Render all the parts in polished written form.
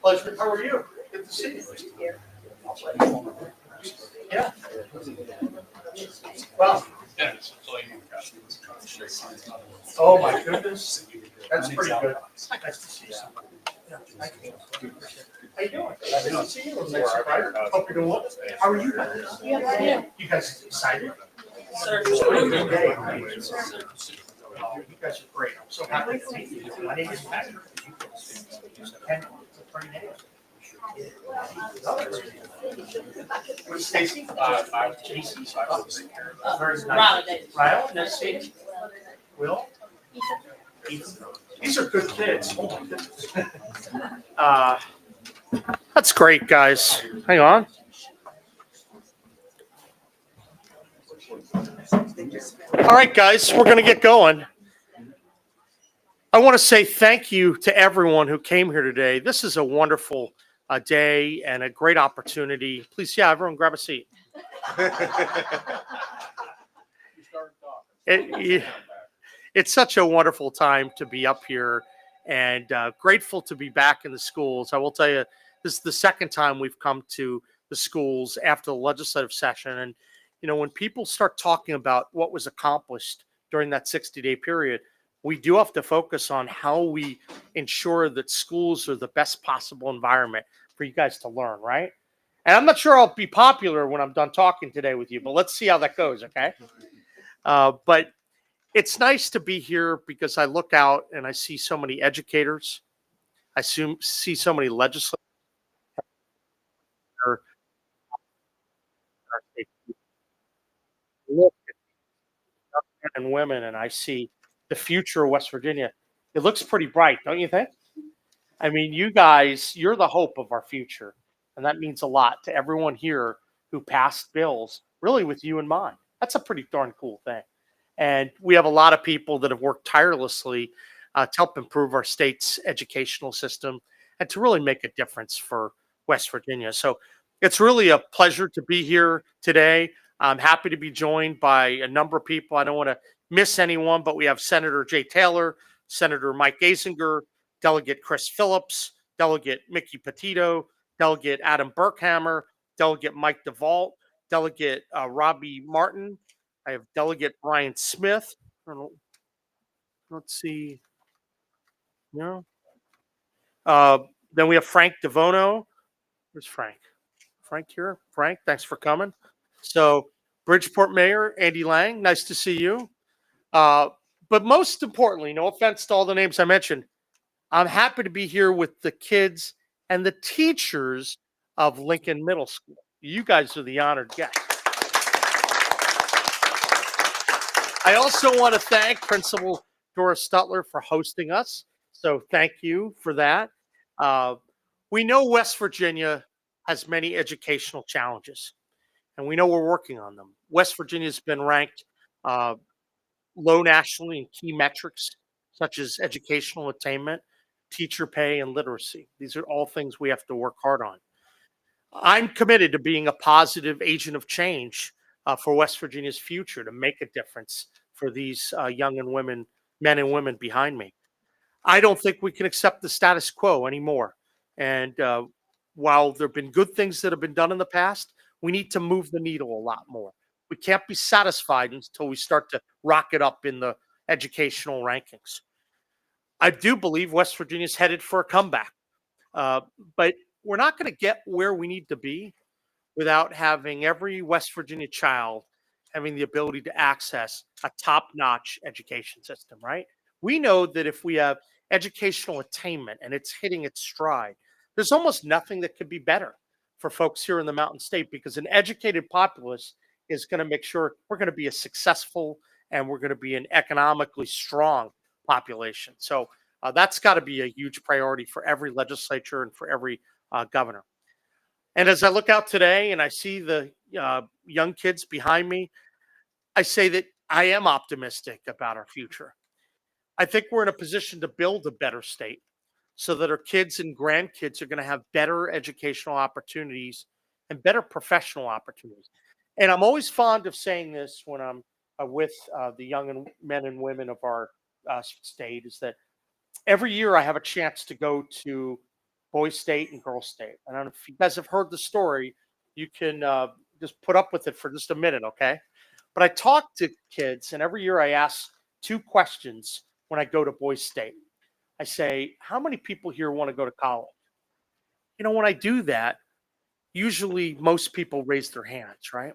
Pleasure. How are you? Good to see you. Yeah. Well. Oh my goodness. That's pretty good. Nice to see you. Yeah, thank you. How you doing? Nice to see you. Nice surprise. Hope you're doing well. How are you guys? Yeah. You guys excited? Sir. Good day. You guys are great. I'm so happy to meet you. My name is Patrick. And it's a pretty name. Stacy? JC. Very nice. Riley, nice to meet you. Will? Ethan. These are good kids. Oh my goodness. That's great, guys. Hang on. All right, guys, we're going to get going. I want to say thank you to everyone who came here today. This is a wonderful day and a great opportunity. Please, yeah, everyone grab a seat. It's such a wonderful time to be up here and grateful to be back in the schools. I will tell you, this is the second time we've come to the schools after the legislative session. And, you know, when people start talking about what was accomplished during that 60-day period, we do have to focus on how we ensure that schools are the best possible environment for you guys to learn, right? And I'm not sure I'll be popular when I'm done talking today with you, but let's see how that goes, okay? But it's nice to be here because I look out and I see so many educators. I see so many legislators. Look at men and women, and I see the future of West Virginia. It looks pretty bright, don't you think? I mean, you guys, you're the hope of our future. And that means a lot to everyone here who passed bills, really with you in mind. That's a pretty darn cool thing. And we have a lot of people that have worked tirelessly to help improve our state's educational system and to really make a difference for West Virginia. So it's really a pleasure to be here today. I'm happy to be joined by a number of people. I don't want to miss anyone, but we have Senator Jay Taylor, Senator Mike Azinger, Delegate Chris Phillips, Delegate Mickey Petito, Delegate Adam Burkhammer, Delegate Mike DeVault, Delegate Robbie Martin. I have Delegate Brian Smith. Let's see. No. Then we have Frank DeVono. Where's Frank? Frank here. Frank, thanks for coming. So Bridgeport Mayor Andy Lang, nice to see you. But most importantly, no offense to all the names I mentioned, I'm happy to be here with the kids and the teachers of Lincoln Middle School. You guys are the honored guests. I also want to thank Principal Doris Stutler for hosting us. So thank you for that. We know West Virginia has many educational challenges, and we know we're working on them. West Virginia has been ranked low nationally in key metrics such as educational attainment, teacher pay, and literacy. These are all things we have to work hard on. I'm committed to being a positive agent of change for West Virginia's future to make a difference for these young and women, men and women behind me. I don't think we can accept the status quo anymore. And while there have been good things that have been done in the past, we need to move the needle a lot more. We can't be satisfied until we start to rocket up in the educational rankings. I do believe West Virginia is headed for a comeback, but we're not going to get where we need to be without having every West Virginia child having the ability to access a top-notch education system, right? We know that if we have educational attainment and it's hitting its stride, there's almost nothing that could be better for folks here in the Mountain State because an educated populace is going to make sure we're going to be a successful and we're going to be an economically strong population. So that's got to be a huge priority for every legislature and for every governor. And as I look out today and I see the young kids behind me, I say that I am optimistic about our future. I think we're in a position to build a better state so that our kids and grandkids are going to have better educational opportunities and better professional opportunities. And I'm always fond of saying this when I'm with the young men and women of our state is that every year I have a chance to go to boys state and girls state. I don't know if you guys have heard the story. You can just put up with it for just a minute, okay? But I talk to kids, and every year I ask two questions when I go to boys state. I say, how many people here want to go to college? When I do that, usually most people raise their hands, right?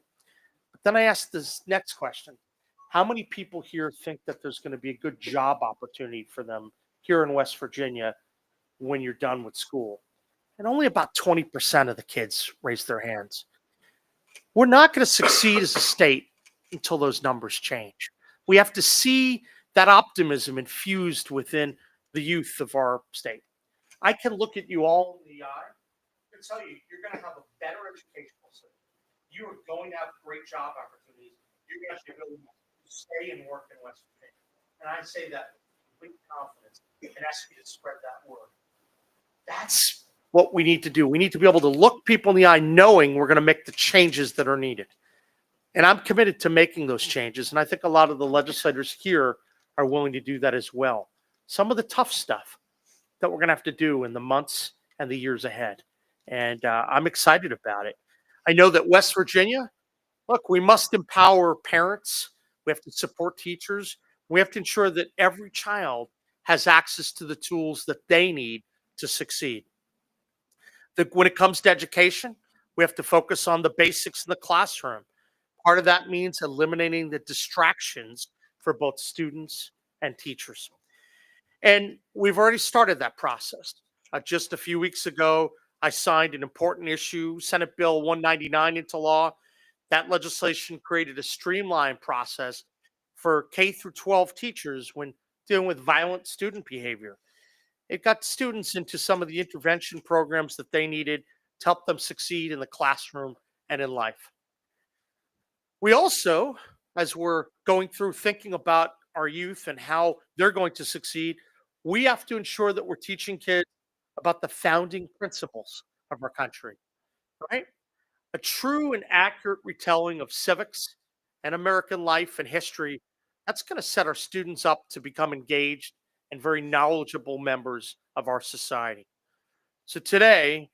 But then I ask this next question. How many people here think that there's going to be a good job opportunity for them here in West Virginia when you're done with school? And only about 20% of the kids raise their hands. We're not going to succeed as a state until those numbers change. We have to see that optimism infused within the youth of our state. I can look at you all in the eye and tell you you're going to have a better educational system. You are going to have great job opportunities. You're going to have the ability to stay and work in West Virginia. And I say that with complete confidence and ask you to spread that word. That's what we need to do. We need to be able to look people in the eye knowing we're going to make the changes that are needed. And I'm committed to making those changes. And I think a lot of the legislators here are willing to do that as well. Some of the tough stuff that we're going to have to do in the months and the years ahead. And I'm excited about it. I know that West Virginia, look, we must empower parents. We have to support teachers. We have to ensure that every child has access to the tools that they need to succeed. When it comes to education, we have to focus on the basics in the classroom. Part of that means eliminating the distractions for both students and teachers. And we've already started that process. Just a few weeks ago, I signed an important issue, Senate Bill 199, into law. That legislation created a streamlined process for K through 12 teachers when dealing with violent student behavior. It got students into some of the intervention programs that they needed to help them succeed in the classroom and in life. We also, as we're going through thinking about our youth and how they're going to succeed, we have to ensure that we're teaching kids about the founding principles of our country, right? A true and accurate retelling of civics and American life and history, that's going to set our students up to become engaged and very knowledgeable members of our society. So today,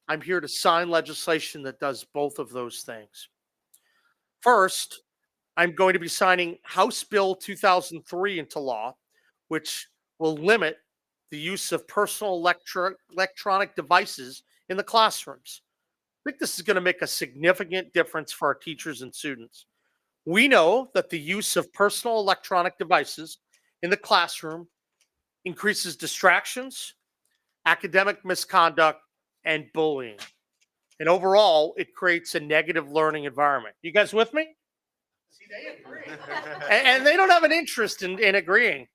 I'm here to sign legislation that does both of those things. First, I'm going to be signing House Bill 2003 into law, which will limit the use of personal electronic devices in the classrooms. I think this is going to make a significant difference for our teachers and students. We know that the use of personal electronic devices in the classroom increases distractions, academic misconduct, and bullying. And overall, it creates a negative learning environment. You guys with me? See, they agree. And they don't have an interest in agreeing.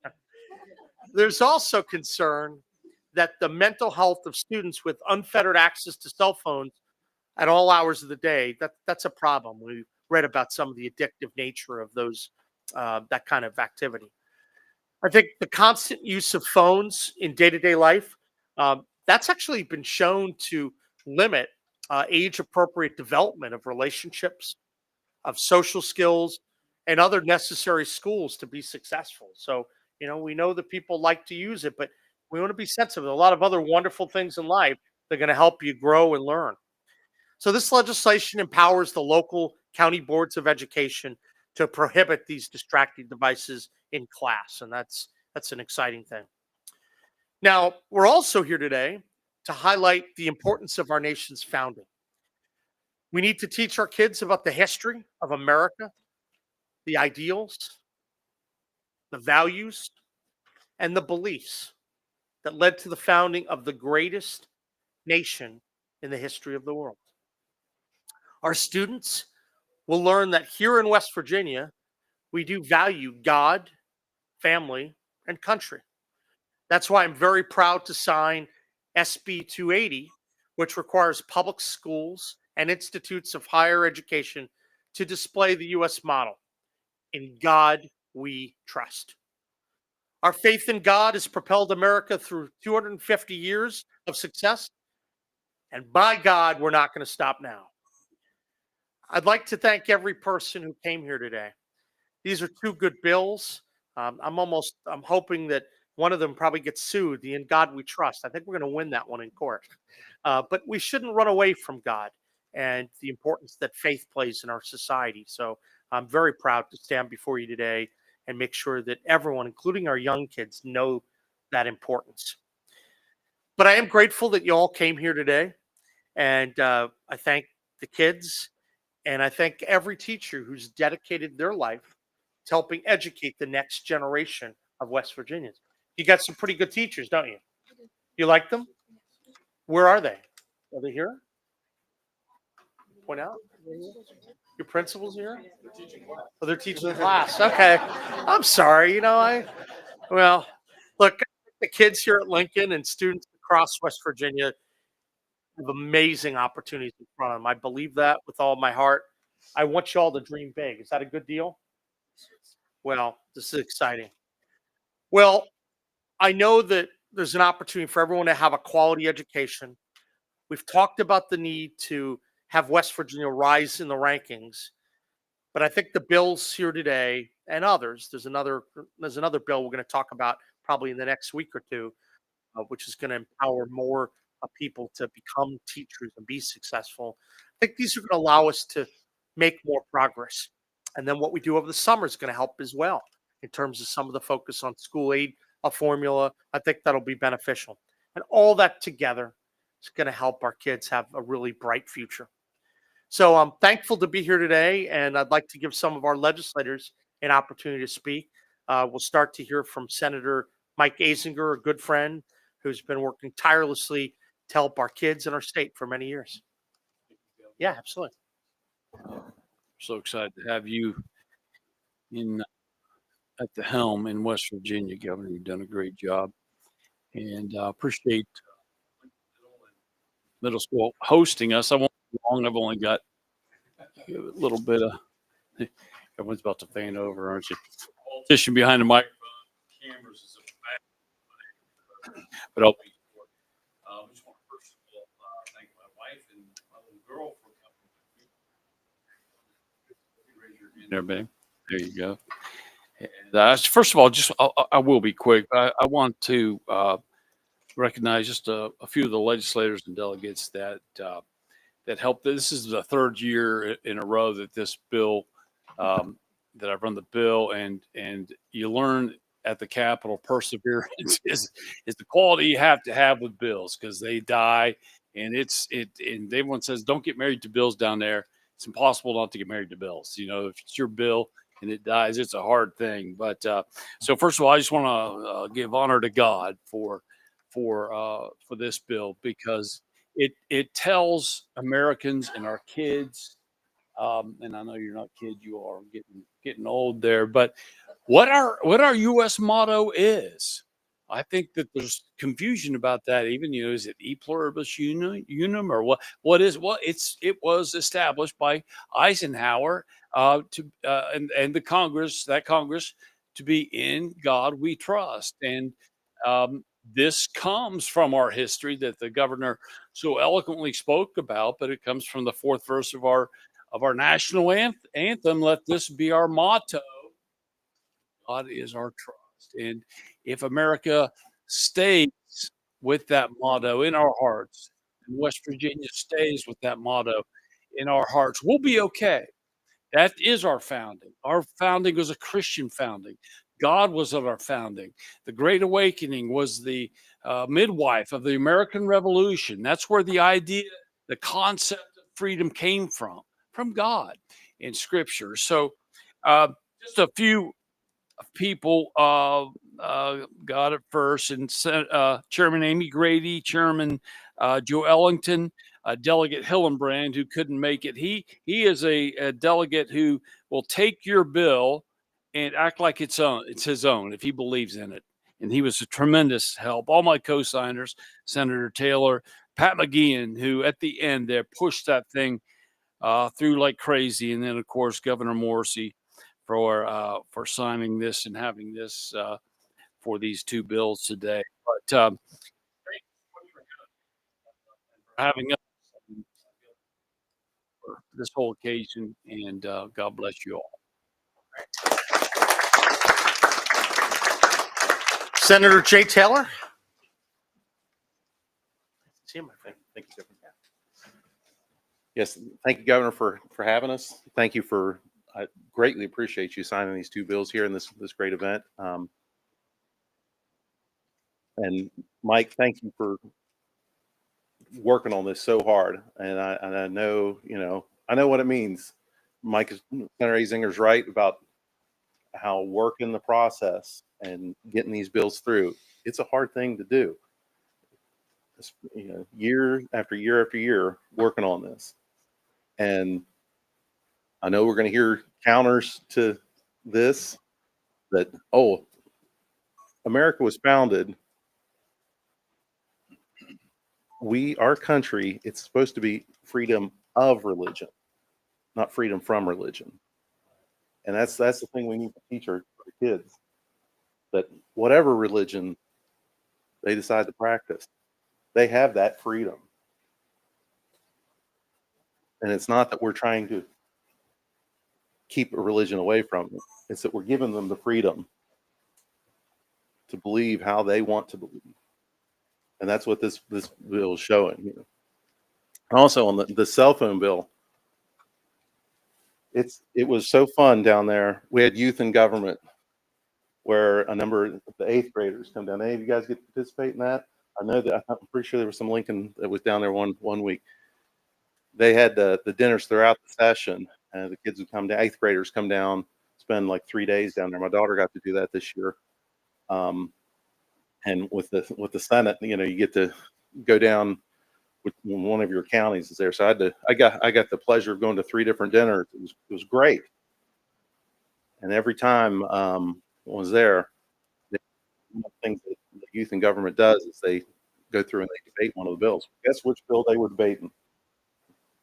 There's also concern that the mental health of students with unfettered access to cell phones at all hours of the day, that's a problem. We read about some of the addictive nature of those that kind of activity. I think the constant use of phones in day-to-day life, that's actually been shown to limit age-appropriate development of relationships, of social skills, and other necessary skills to be successful. So, we know that people like to use it, but we want to be sensitive. A lot of other wonderful things in life that are going to help you grow and learn. So this legislation empowers the local county boards of education to prohibit these distracting devices in class, and that's an exciting thing. Now, we're also here today to highlight the importance of our nation's founding. We need to teach our kids about the history of America, the ideals, the values, and the beliefs that led to the founding of the greatest nation in the history of the world. Our students will learn that here in West Virginia, we do value God, family, and country. That's why I'm very proud to sign SB 280, which requires public schools and institutes of higher education to display the U.S. model. In God we trust. Our faith in God has propelled America through 250 years of success. And by God, we're not going to stop now. I'd like to thank every person who came here today. These are two good bills. I'm hoping that one of them probably gets sued. The "In God We Trust." I think we're going to win that one in court. But we shouldn't run away from God and the importance that faith plays in our society. So I'm very proud to stand before you today and make sure that everyone, including our young kids, know that importance. But I am grateful that you all came here today, and I thank the kids, and I thank every teacher who's dedicated their life to helping educate the next generation of West Virginians. You got some pretty good teachers, don't you? You like them? Where are they? Are they here? Point out. Your principal's here? Oh, they're teaching class. Okay. I'm sorry. Well, look, the kids here at Lincoln and students across West Virginia have amazing opportunities in front of them. I believe that with all my heart. I want you all to dream big. Is that a good deal? Well, this is exciting. Well, I know that there's an opportunity for everyone to have a quality education. We've talked about the need to have West Virginia rise in the rankings, but I think the bills here today and others, there's another bill we're going to talk about probably in the next week or two, which is going to empower more people to become teachers and be successful. I think these are going to allow us to make more progress. And then what we do over the summer is going to help as well in terms of some of the focus on school aid, a formula. I think that'll be beneficial. And all that together is going to help our kids have a really bright future. So I'm thankful to be here today, and I'd like to give some of our legislators an opportunity to speak. We'll start to hear from Senator Mike Azinger, a good friend who's been working tirelessly to help our kids in our state for many years. Yeah, absolutely. So excited to have you in at the helm in West Virginia, Governor. You've done a great job, and I appreciate middle school hosting us. I won't be long. I've only got a little bit of. Everyone's about to faint over, aren't you? Politician behind the microphone, cameras is a bad, but I'll be short. I just want to first of all thank my wife and my little girl for coming. Raise your hand there, babe. There you go. And, first of all, I will be quick. I want to recognize just a few of the legislators and delegates that helped. This is the third year in a row that this bill that I've run the bill, and you learn at the Capitol perseverance is the quality you have to have with bills because they die, and and everyone says don't get married to bills down there. It's impossible not to get married to bills. If it's your bill and it dies, it's a hard thing. But so first of all, I just want to give honor to God for this bill because it tells Americans and our kids, and I know you're not kids, you are getting old there, but what our U.S. motto is. I think that there's confusion about that. Even is it e pluribus unum or what is it was established by Eisenhower and the Congress to be in God we trust, and this comes from our history that the governor so eloquently spoke about, but it comes from the fourth verse of our national anthem. Let this be our motto: God is our trust. And if America stays with that motto in our hearts, and West Virginia stays with that motto in our hearts, we'll be okay. That is our founding. Our founding was a Christian founding. God was at our founding. The Great Awakening was the midwife of the American Revolution. That's where the idea, the concept of freedom came from God in Scripture. So, just a few people got it first, and Chairman Amy Grady, Chairman Joe Ellington, Delegate Hillenbrand, who couldn't make it. He is a delegate who will take your bill and act like it's his own if he believes in it. And he was a tremendous help. All my co-signers, Senator Taylor, Pat McGeehan, who at the end there pushed that thing through like crazy, and then of course Governor Morrisey for signing this and having this for these two bills today. But thank you for having us for this whole occasion, and God bless you all. Senator Jay Taylor. See you, my friend. Thank you, Governor. Yes, thank you, Governor, for having us. Thank you for, I greatly appreciate you signing these two bills here in this great event. And Mike, thank you for working on this so hard. And I know, I know what it means. Senator Azinger's right about how working the process and getting these bills through, it's a hard thing to do. Year after year after year working on this. And I know we're going to hear counters to this that, oh, America was founded. Our country, it's supposed to be freedom of religion, not freedom from religion. And that's the thing we need to teach our kids, that whatever religion they decide to practice, they have that freedom. And it's not that we're trying to keep a religion away from them. It's that we're giving them the freedom to believe how they want to believe. And that's what this bill is showing. Also on the cell phone bill, it was so fun down there. We had youth in government where a number of the 8th graders come down. Hey, you guys get to participate in that? I know that I'm pretty sure there was some Lincoln that was down there one week. They had the dinners throughout the session, and the kids would come down. 8th graders come down, spend like 3 days down there. My daughter got to do that this year. And with the Senate, you get to go down with one of your counties is there. So I got the pleasure of going to 3 different dinners. It was great. And every time I was there, one of the things that the youth in government does is they go through and they debate one of the bills. Guess which bill they were debating?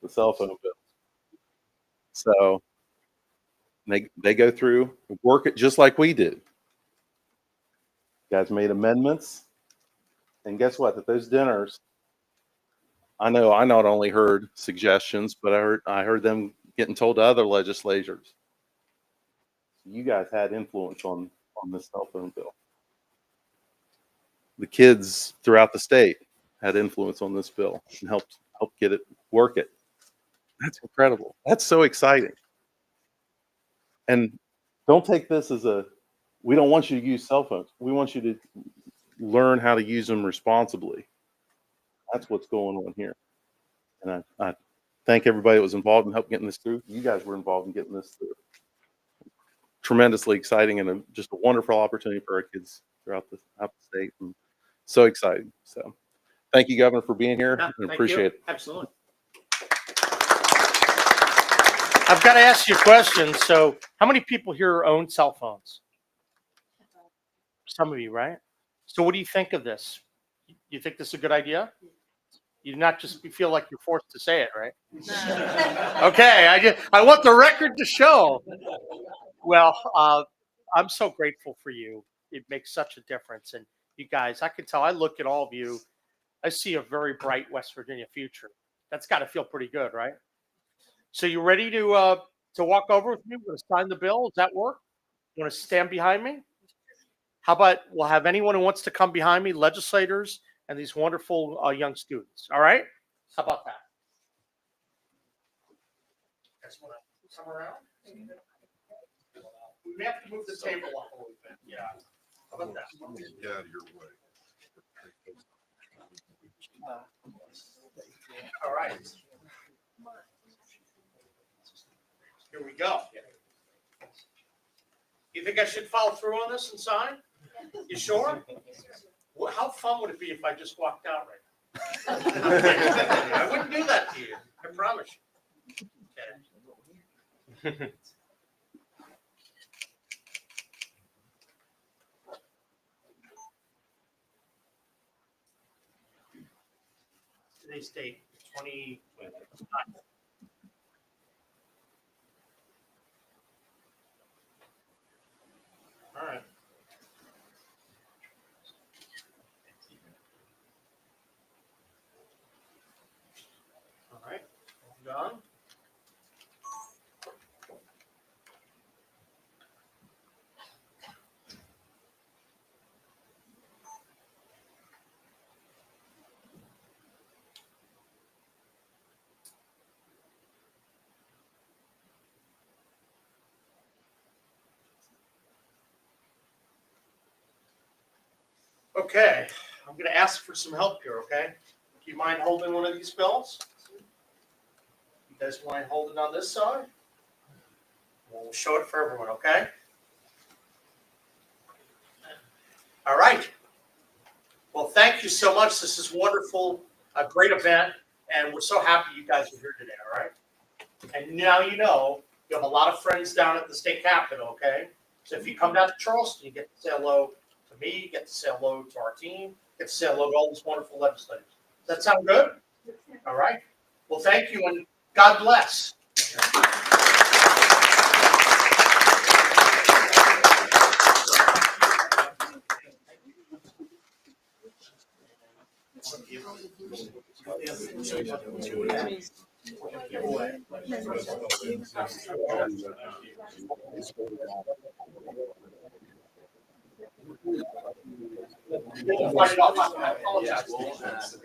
The cell phone bill. So they go through and work it just like we did. Guys made amendments. And guess what? At those dinners, I know I not only heard suggestions, but I heard them getting told to other legislators. You guys had influence on this cell phone bill. The kids throughout the state had influence on this bill and helped get it, work it. That's incredible. That's so exciting. And don't take this as we don't want you to use cell phones. We want you to learn how to use them responsibly. That's what's going on here. And I thank everybody that was involved in helping getting this through. You guys were involved in getting this through. Tremendously exciting and just a wonderful opportunity for our kids throughout the state. And so exciting. So thank you, Governor, for being here. And appreciate it. Absolutely. I've got to ask you a question. So how many people here own cell phones? Some of you, right? So what do you think of this? You think this is a good idea? You not just feel like you're forced to say it, right? Okay, I want the record to show. Well, I'm so grateful for you. It makes such a difference. And you guys, I can tell, I look at all of you, I see a very bright West Virginia future. That's got to feel pretty good, right? So you ready to walk over with me? We're going to sign the bill. Does that work? You want to stand behind me? How about we'll have anyone who wants to come behind me, legislators and these wonderful young students. All right? How about that? Guys want to come around? We may have to move the table up a little bit. Yeah. How about that? Get out of your way. All right. Here we go. You think I should follow through on this and sign? You sure? Well, how fun would it be if I just walked out right now? I wouldn't do that to you. I promise you. Okay. Today's date, 20. All right. All right. Done. Okay, I'm going to ask for some help here, okay? Do you mind holding one of these bills? You guys mind holding on this side? We'll show it for everyone, okay? All right. Well, thank you so much. This is wonderful, a great event, and we're so happy you guys are here today, all right? And now you know you have a lot of friends down at the state capitol, okay? So if you come down to Charleston, you get to say hello to me, you get to say hello to our team, you get to say hello to all these wonderful legislators. Does that sound good? All right. Well, thank you, and God bless. Fight it off. I apologize.